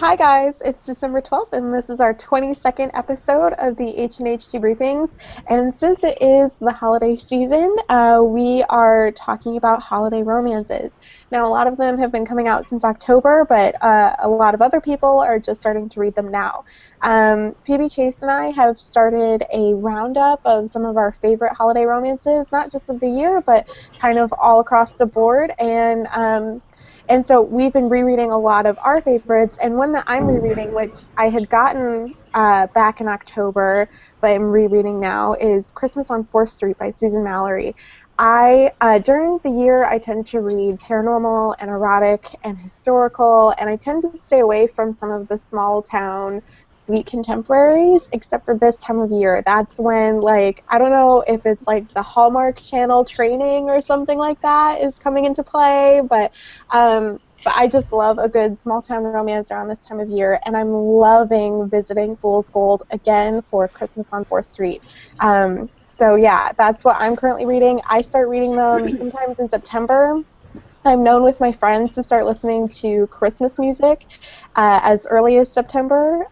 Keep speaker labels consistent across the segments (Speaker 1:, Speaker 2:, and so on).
Speaker 1: Hi guys, it's December 12th and this is our 22nd episode of the H&H Debriefings. And since it is the holiday season, we are talking about holiday romances. Now, a lot of them have been coming out since October, but a lot of other people are just starting to read them now. Phoebe Chase and I have started a roundup of some of our favorite holiday romances, not just of the year, but kind of all across the board. And so we've been rereading a lot of our favorites, and one that I'm rereading, which I had gotten back in October, but I'm rereading now, is Christmas on 4th Street by Susan Mallory. During the year, I tend to read paranormal and erotic and historical, and I tend to stay away from some of the small town sweet contemporaries, except for this time of year. That's when, like, I don't know if it's like the Hallmark Channel training or something like that is coming into play, but I just love a good small town romance around this time of year, and I'm loving visiting Fool's Gold again for Christmas on 4th Street. So yeah, that's what I'm currently reading. I start reading them sometimes in September. I'm known with my friends to start listening to Christmas music as early as September,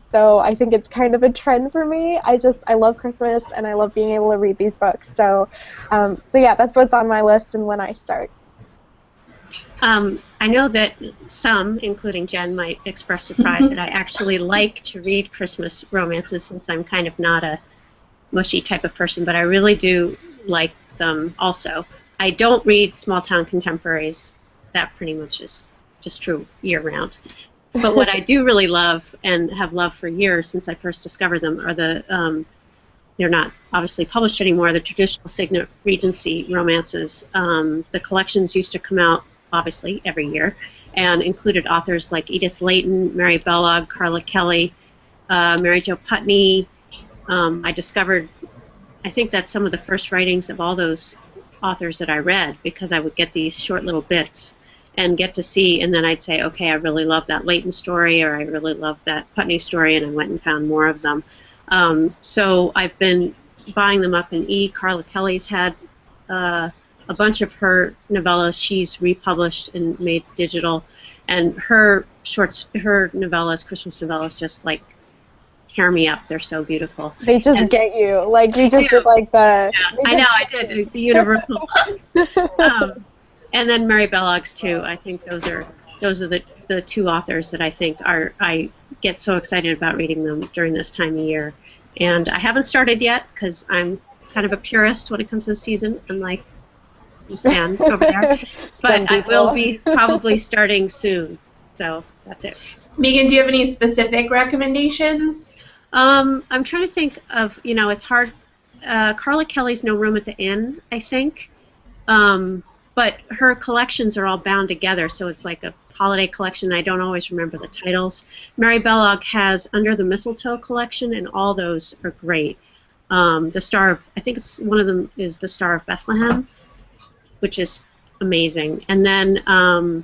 Speaker 1: so I think it's kind of a trend for me. I love Christmas, and I love being able to read these books. So yeah, that's what's on my list and when I start.
Speaker 2: I know that some, including Jen, might express surprise that I actually like to read Christmas romances, since I'm kind of not a mushy type of person, but I really do like them also. I don't read small town contemporaries. That pretty much is just true year-round. But what I do really love, and have loved for years since I first discovered them, are they're not obviously published anymore, the traditional Signet Regency romances. The collections used to come out, obviously, every year, and included authors like Edith Layton, Mary Bellog, Carla Kelly, Mary Jo Putney. I think that's some of the first writings of all those authors that I read, because I would get these short little bits and get to see, and then I'd say, okay, I really love that Layton story, or I really love that Putney story, and I went and found more of them. So I've been buying them up in Carla Kelly's had a bunch of her novellas she's republished and made digital, and her novellas, Christmas novellas, just like tear me up. They're so beautiful.
Speaker 1: They just get you. Like, you just did like the...
Speaker 2: Yeah, I know, I did. The universal. And then Mary Bellog's too. I think those are the two authors that I think I get so excited about reading them during this time of year. And I haven't started yet, because I'm kind of a purist when it comes to the season, unlike Stan over there. But I will be probably starting soon. So that's it.
Speaker 3: Megan, do you have any specific recommendations?
Speaker 2: I'm trying to think of, it's hard. Carla Kelly's No Room at the Inn, I think. But her collections are all bound together, so it's like a holiday collection. I don't always remember the titles. Mary Bellog has Under the Mistletoe collection, and all those are great. I think one of them is The Star of Bethlehem, which is amazing. And then, I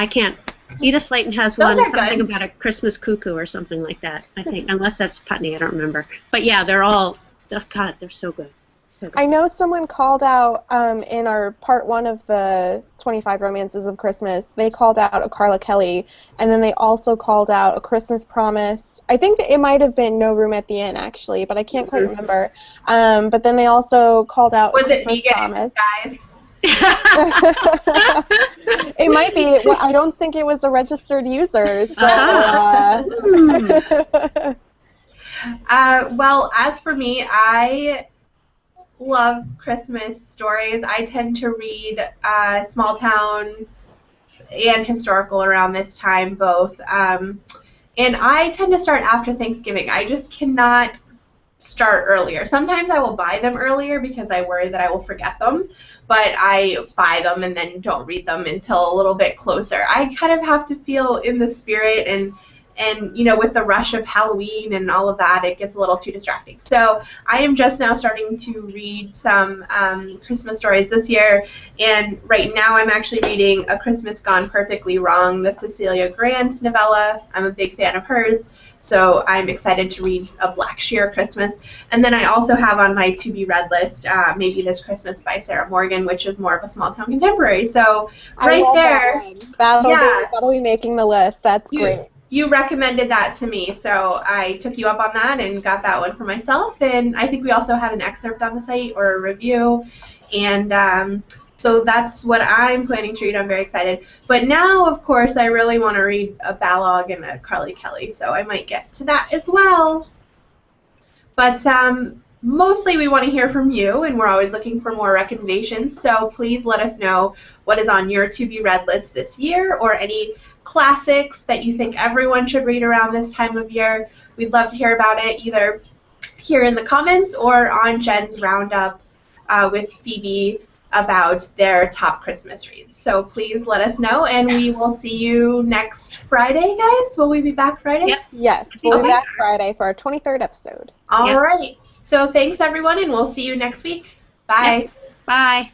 Speaker 2: can't. Edith Layton has something about a Christmas cuckoo or something like that, I think, unless that's Putney, I don't remember. But yeah, they're all, God, they're so good.
Speaker 1: I know someone called out in our part 1 of the 25 romances of Christmas, they called out a Carla Kelly, and then they also called out A Christmas Promise. I think that it might have been No Room at the Inn, actually, but I can't quite remember. But then they also called out A Christmas Promise.
Speaker 3: Guys?
Speaker 1: It might be. Well, I don't think it was a registered user. So,
Speaker 3: well, as for me, I love Christmas stories. I tend to read small town and historical around this time, both. And I tend to start after Thanksgiving. I just cannot start earlier. Sometimes I will buy them earlier because I worry that I will forget them, but I buy them and then don't read them until a little bit closer. I kind of have to feel in the spirit, and with the rush of Halloween and all of that, it gets a little too distracting. So I am just now starting to read some Christmas stories this year, and right now I'm actually reading A Christmas Gone Perfectly Wrong, the Cecilia Grant novella. I'm a big fan of hers. So I'm excited to read A Black Shear Christmas. And then I also have on my to-be-read list Maybe This Christmas by Sarah Morgan, which is more of a small-town contemporary. So right there,
Speaker 1: That'll be making the list. That's great.
Speaker 3: You recommended that to me, so I took you up on that and got that one for myself. And I think we also had an excerpt on the site or a review, and so that's what I'm planning to read. I'm very excited. But now, of course, I really want to read a Balog and a Carly Kelly, so I might get to that as well. But mostly we want to hear from you, and we're always looking for more recommendations, so please let us know what is on your to-be-read list this year, or any classics that you think everyone should read around this time of year. We'd love to hear about it, either here in the comments or on Jen's roundup with Phoebe about their top Christmas reads. So please let us know, and we will see you next Friday, guys. Will we be back Friday?
Speaker 2: Yep.
Speaker 1: Yes, we'll be back Friday for our 23rd episode.
Speaker 3: All right. So thanks, everyone, and we'll see you next week. Bye.
Speaker 2: Yep. Bye.